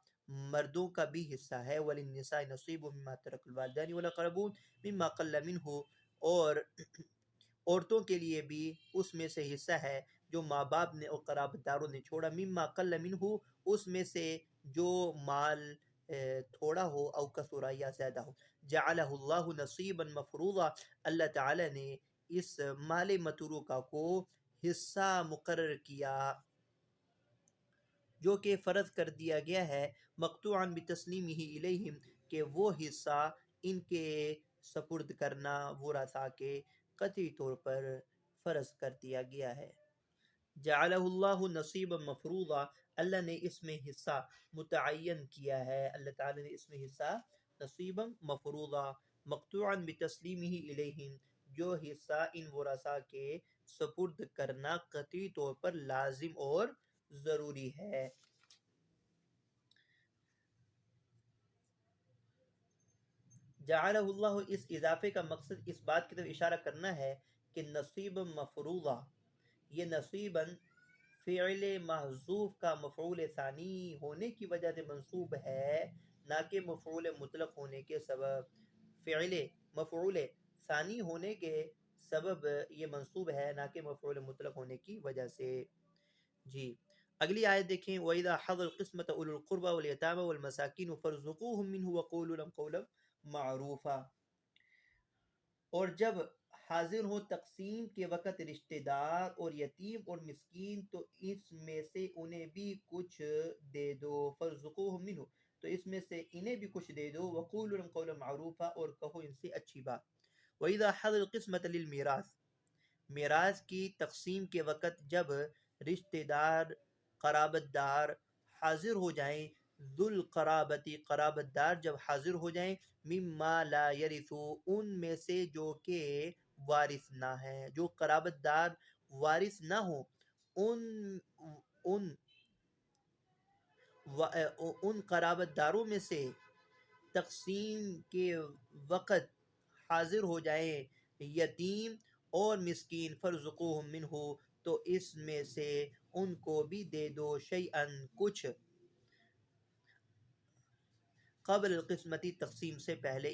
مردوں کا بھی حصہ ہے. وللنساء نصیب مما ترک الوالدان والاقربون مما قل منه، اور عورتوں کے لیے بھی اس میں سے حصہ ہے جو ماں باپ نے اور قرابت داروں نے چھوڑا. مما قل منه، اس میں سے جو مال تھوڑا ہو او کثرا یا زیادہ ہو. جعلہ اللہ نصیبا مفروضا، اللہ تعالی نے اس مال متروکہ کو حصہ مقرر کیا جو کہ فرض کر دیا گیا ہے. مقطوعا بتسلیمہ الیہم، کہ وہ حصہ ان کے سپرد کرنا ورثاء کے قطعی طور پر فرض کر دیا گیا ہے. جعلہ اللہ نصیبا مفروضا، اللہ نے اس میں حصہ متعین کیا ہے. اللہ تعالی نے اس میں حصہ نصیبا مفروضا مقطوعا بتسلیمہ الیہم، جو حصہ ان ورثاء کے سپرد کرنا قطعی طور پر لازم اور ضروری ہے. جعلہ اللہ، اس اضافے کا مقصد اس بات کی طرف اشارہ کرنا ہے کہ نصیب مفروضہ، یہ نصیبا فعل محذوف کا مفعول ثانی ہونے کی وجہ سے منصوب ہے، نہ کہ مفعول مطلق ہونے کے سبب. فعل مفعول ثانی ہونے کے سبب یہ منصوب ہے، نہ کہ مفعول مطلق ہونے کی وجہ سے. جی. اگلی آیت دیکھیں. وَإِذَا حَضَرَ الْقِسْمَةَ أُولُو الْقُرْبَى وَالْيَتَامَى وَالْمَسَاكِينُ فَارْزُقُوهُم مِّنْهُ وَقُولُوا لَهُمْ قَوْلًا مَّعْرُوفًا، اور جب حاضر ہو تقسیم کے وقت رشتہ دار اور یتیم اور مسکین تو اس میں سے انہیں بھی کچھ دے دو. فَارْزُقُوهُم مِّنْهُ، تو اس میں سے انہیں بھی کچھ دے دو. وَقُولُوا لَهُمْ قَوْلًا مَّعْرُوفًا، اور کہو ان سے اچھی بات. وَإِذَا حَضَرَ الْقِسْمَةَ لِلْمِيرَاثِ، میراث کی تقسیم کے وقت جب رشتہ دار قرابت دار حاضر ہو جائیں، ذو القرابتی، قرابت دار جب حاضر ہو جائیں، مما لا یرثو، ان میں سے جو کہ وارث نہ ہیں، جو قرابت دار وارث نہ ہوں، ان ان قرابت داروں میں سے تقسیم کے وقت حاضر ہو جائیں یتیم اور مسکین. فرزقوہم منہ، تو اس میں سے ان کو بھی دے دو. شیئن، کچھ. قبل القسمتی، تقسیم سے پہلے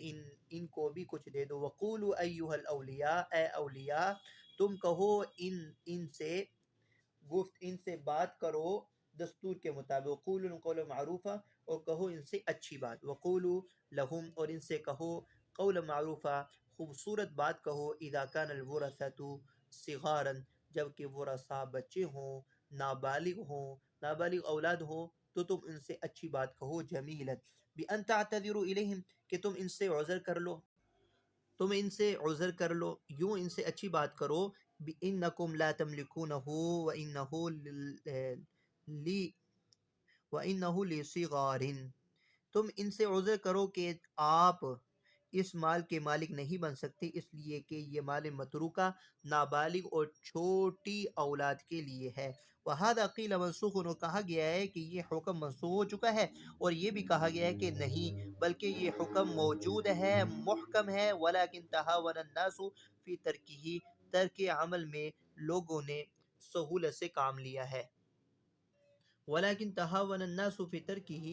ان کو بھی کچھ دے دو. وقولوا ایھا الاولیاء، اے اولیاء تم کہو ان سے بات کرو دستور کے مطابق. قولوا قولا معروفا، اور کہو ان سے اچھی بات. وقولوا لہم، اور ان سے کہو قولا معروفا، خوبصورت بات کہو. اذا کان الورثۃ صغارا، جب کہ ورثاء بچے ہوں، نابالغ اولاد ہوں، تو تم ان سے اچھی بات کہو. جمیلا، بأن تعتذروا الیہم، کہ تم ان سے عذر کر لو. یوں ان سے اچھی بات کرو. بِإِنَّكُمْ لَا تَمْلِكُونَهُ وَإِنَّهُ لِصِغَارٍ، تم ان سے عذر کرو کہ آپ اس مال کے مالک نہیں بن سکتے، اس لیے کہ یہ مال متروکہ نابالغ اور چھوٹی اولاد کے لیے ہے۔ وَهَذَا قِيلَ منسوخ، اور کہا گیا ہے کہ یہ حکم منسوخ ہو چکا ہے، اور یہ بھی کہا گیا ہے کہ نہیں بلکہ یہ حکم موجود ہے، محکم ہے۔ وَلَكِنْ تَهَاوَنَ النَّاسُ فِي تَرْكِهِ، ترک عمل میں لوگوں نے سہولت سے کام لیا ہے۔ وَلَكِنْ تَهَاوَنَ النَّاسُ فِي تَرْكِهِ،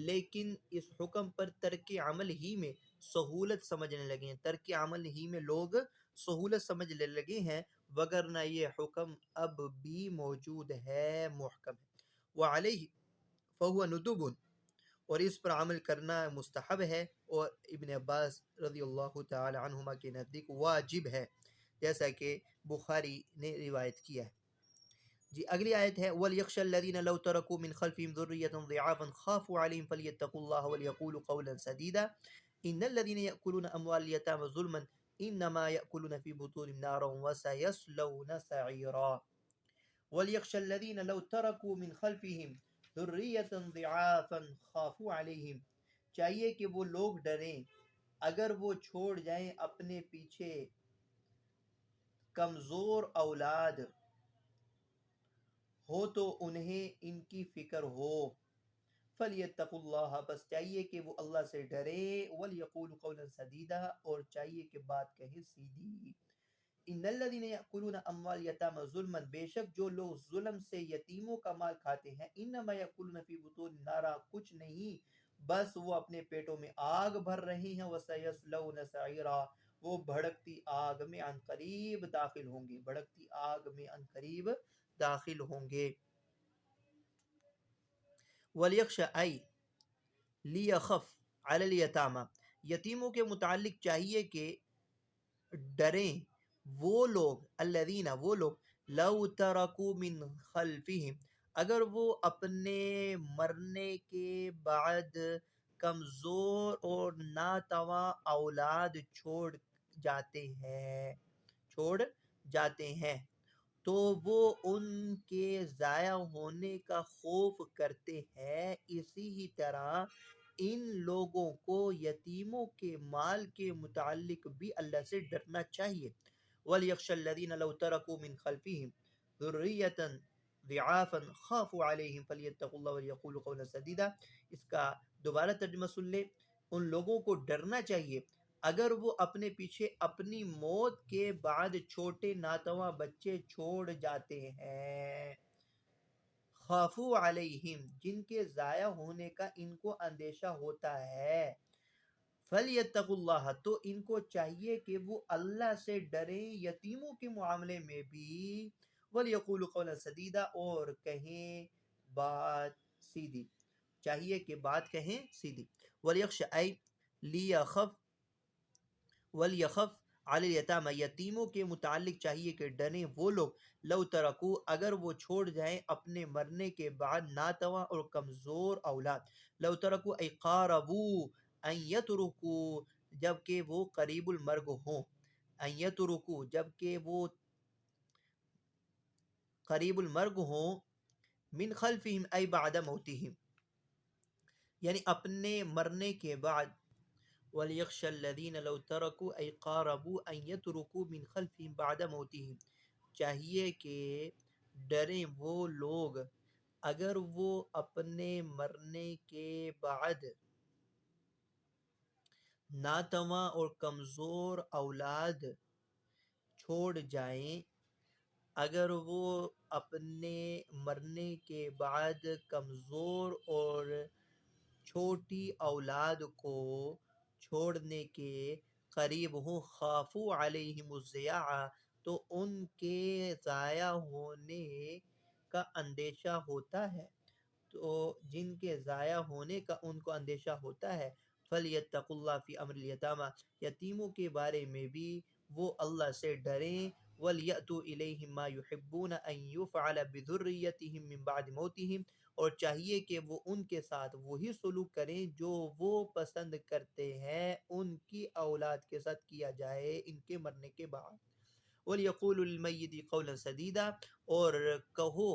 لیکن اس حکم پر ترک عمل ہی میں سہولت سمجھنے لگے ہیں، ترک عمل ہی میں لوگ سہولت سمجھنے لگے ہیں، وگرنہ یہ حکم اب بھی موجود ہے، محکم ہے۔ وَعَلَيْهِ فَهُوَ نُدُبٌ، اور اس پر عمل کرنا مستحب ہے، اور ابن عباس رضی اللہ تعالی عنہما کے نزدیک واجب ہے، جیسا کہ بخاری نے روایت کیا ہے۔ جی اگلی آیت ہے وَلْيَخْشَ الَّذِينَ لَوْ تَرَكُوا مِنْ خَلْفِهِمْ ذُرِّيَّةً ضِعَافًا خَافُوا عَلَيْهِمْ فَلْيَتَّقُوا اللَّهَ وَلْيَقُولُوا قَوْلًا سَدِيدًا إِنَّ الَّذِينَ يَأْكُلُونَ أَمْوَالَ الْيَتَامَى ظُلْمًا إِنَّمَا يَأْكُلُونَ فِي بُطُونِهِمْ نَارًا وَسَيَصْلَوْنَ سَعِيرًا۔ وَلْيَخْشَ الَّذِينَ لَوْ تَرَكُوا مِنْ خَلْفِهِمْ ذُرِّيَّةً ضِعَافًا خَافُوا عَلَيْهِمْ، چاہیے کہ وہ لوگ ڈریں اگر وہ چھوڑ جائیں اپنے پیچھے کمزور اولاد ہو تو انہیں ان کی فکر ہو۔ فَلْيَتَّقُوا اللَّهَ، بس چاہیے کہ وہ اللہ سے ڈرے، وَلْيَقُولُوا قَوْلًا سَدِيدًا، اور چاہیے کہ بات کہیں سیدھی۔ إِنَّ الَّذِينَ يَأْكُلُونَ أَمْوَالَ الْيَتَامَى ظُلْمًا، بے شک جو لوگ ظلم سے یتیموں کا مال کھاتے ہیں، إِنَّمَا يَأْكُلُونَ فِي بُطُونِهِمْ نَارًا، کچھ نہیں بس وہ اپنے پیٹوں میں آگ بھر رہے ہیں، وَسَيَصْلَوْنَ سَعِيرًا، وہ بھڑکتی آگ میں عنقریب داخل ہوں گے، بھڑکتی آگ میں عنقریب داخل ہوں گے۔ وَلْيَخْشَ أَيْ لِيَخَفْ عَلَى الْيَتَامَى، یتیموں کے متعلق چاہیے کہ ڈریں وہ لوگ، الذین وہ لوگ، لو ترکوا من خلفہم، اگر وہ اپنے مرنے کے بعد کمزور اور ناتواں اولاد چھوڑ جاتے ہیں تو وہ ان کے ضائع ہونے کا خوف کرتے ہیں، اسی ہی طرح ان لوگوں کو یتیموں کے مال کے متعلق بھی اللہ سے ڈرنا چاہیے۔ وَلْيَخْشَ الَّذِينَ لَوْ تَرَكُوا مِنْ خَلْفِهِمْ ذُرِّيَّةً ضِعَافًا خَافُوا عَلَيْهِمْ فَلْيَتَّقُوا اللَّهَ وَلْيَقُولُوا قَوْلًا سَدِيدًا۔ اس کا دوبارہ ترجمہ سن لے، ان لوگوں کو ڈرنا چاہیے اگر وہ اپنے پیچھے اپنی موت کے بعد چھوٹے ناتواں بچے چھوڑ جاتے ہیں، خافوا علیہم، جن کے ضائع ہونے کا ان کو اندیشہ ہوتا ہے، فَلْيَتَّقُوا اللَّهَ، تو ان کو چاہیے کہ وہ اللہ سے ڈریں یتیموں کے معاملے میں بھی، وَلْيَقُولُوا قَوْلًا سَدِيدًا، اور کہیں بات سیدھی، چاہیے کہ بات کہیں سیدھی۔ وَلْيَخْشَ أَيْ لِيَخَفْ وَلْيَخَفْ عَلَى الْيَتَامَى، یتیموں کے متعلق چاہیے کہ ڈریں وہ لوگ، لو ترکو، اگر وہ چھوڑ جائیں اپنے مرنے کے بعد ناتواں اور کمزور اولاد، لو ترکو ای قاربوا ان یترکو، جبکہ وہ قریب المرگ ہوں، ان یترکو، جبکہ وہ قریب المرگ ہوں، من خلفہم ای بعد موتہم، یعنی اپنے مرنے کے بعد، وَلْيَخْشَ الَّذِينَ لَوْ تَرَكُوا أَيْ قَارَبُوا أَنْ يَتْرُكُوا مِنْ خَلْفِهِمْ بَعْدَ مَوْتِهِمْ، چاہیے کہ ڈریں وہ لوگ اگر وہ اپنے مرنے کے بعد ناتواں اور کمزور اولاد چھوڑ جائیں، اگر وہ اپنے مرنے کے بعد کمزور اور چھوٹی اولاد کو چھوڑنے کے قریب ہوں، خافوا علیہم الضیاع، تو ان کے ضائع ہونے کا اندیشہ ہوتا ہے، تو جن کے ضائع ہونے کا ان کو اندیشہ ہوتا ہے، فَلْيَتَّقُوا اللَّهَ فِي أَمْرِ الْيَتَامَى، یتیموں کے بارے میں بھی وہ اللہ سے ڈریں، وَلْيَأْتُوا إِلَيْهِمْ مَا يُحِبُّونَ أَن يُفْعَلَ بِذُرِّيَّتِهِمْ مِن بَعْدِ مَوْتِهِمْ، اور چاہیے کہ وہ ان کے ساتھ وہی سلوک کریں جو وہ پسند کرتے ہیں ان کی اولاد کے ساتھ کیا جائے ان کے مرنے کے بعد۔ وَلْيَقُولُوا لِلْمَيِّتِ قَوْلًا سَدِيدًا، اور کہو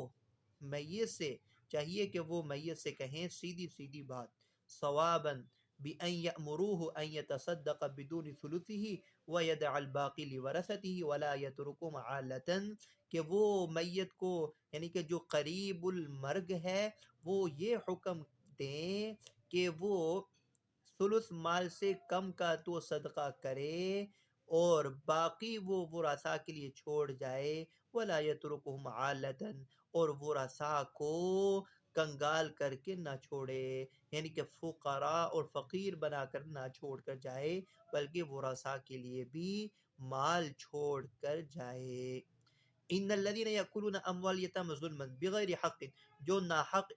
میت سے، چاہیے کہ وہ میت سے کہیں سیدھی سیدھی بات، صواباً، بأن يأمروه أن يتصدق بدون ثلثه ويدع الباقي لورثته ولا يتركهم عالة، کہ وہ میت کو یعنی کہ جو قریب المرگ ہے وہ یہ حکم دیں کہ وہ ثلث مال سے کم کا تو صدقہ کرے اور باقی وہ ورثاء کے لیے چھوڑ جائے، ولا یترکہم عالتاً، اور ورثاء کو کنگال کر کے نہ چھوڑے، یعنی کہ فقراء اور فقیر بنا کر نہ چھوڑ کر جائے بلکہ ورثاء کے لیے بھی مال چھوڑ کر جائے۔ ان الذين ياكلون اموال اليتامى ظلما بغیر حق، جو ناحق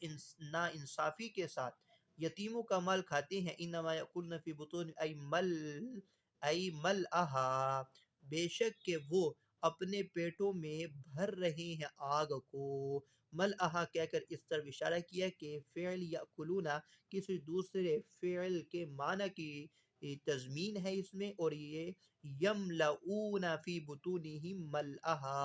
نا انصافی کے ساتھ یتیموں کا مال کھاتے ہیں، انما یاکلون فی بطون ای ملأھا، بے شک کہ وہ اپنے پیٹوں میں بھر رہے ہیں آگ کو۔ ملأھا کہہ کر اس طرف اشارہ کیا کہ فعل یاکلون کسی دوسرے فعل کے معنی کی تضمین ہے اس میں، اور یہ یملؤون فی بطونہم ملأھا،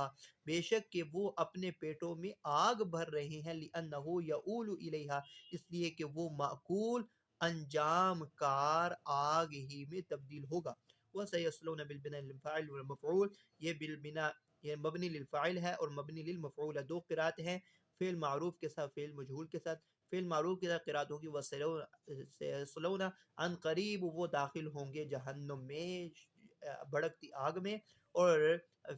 بے شک کہ وہ اپنے پیٹوں میں آگ بھر رہے ہیں، لأنہ یؤول الیہا، اس لیے کہ وہ معقول انجام کار آگ ہی میں تبدیل ہوگا۔ وَسَيَصْلَوْنَ بِالْبِنَاءِ لِلْفَاعِلِ وَالْمَفْعُولِ، یہ بالبنا یہ مبنی للفاعل ہے اور مبنی للمفعول ہے، دو قرات ہیں، فعل معروف کے ساتھ فعل مجہول کے ساتھ۔ فعل معروف کے ساتھ قرات ہوگی وَسَيَصْلَوْنَ، عن قریب وہ داخل ہوں گے جہنم میں، بھڑکتی آگ میں، اور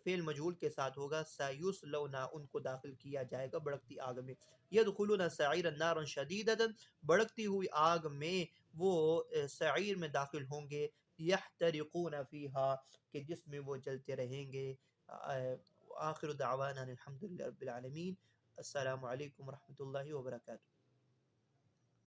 فعل مجہول کے ساتھ ہوگا سیصلون، ان کو داخل کیا جائے گا بھڑکتی آگ میں۔ یدخلون سعیرا نارا شدیدۃ، بھڑکتی ہوئی آگ میں وہ سعیر میں داخل ہوں گے، یحترقون فیہا، کہ جس میں وہ جلتے رہیں گے۔ آخر دعوانا الحمد للہ رب العالمین۔ السلام علیکم ورحمۃ اللہ وبرکاتہ۔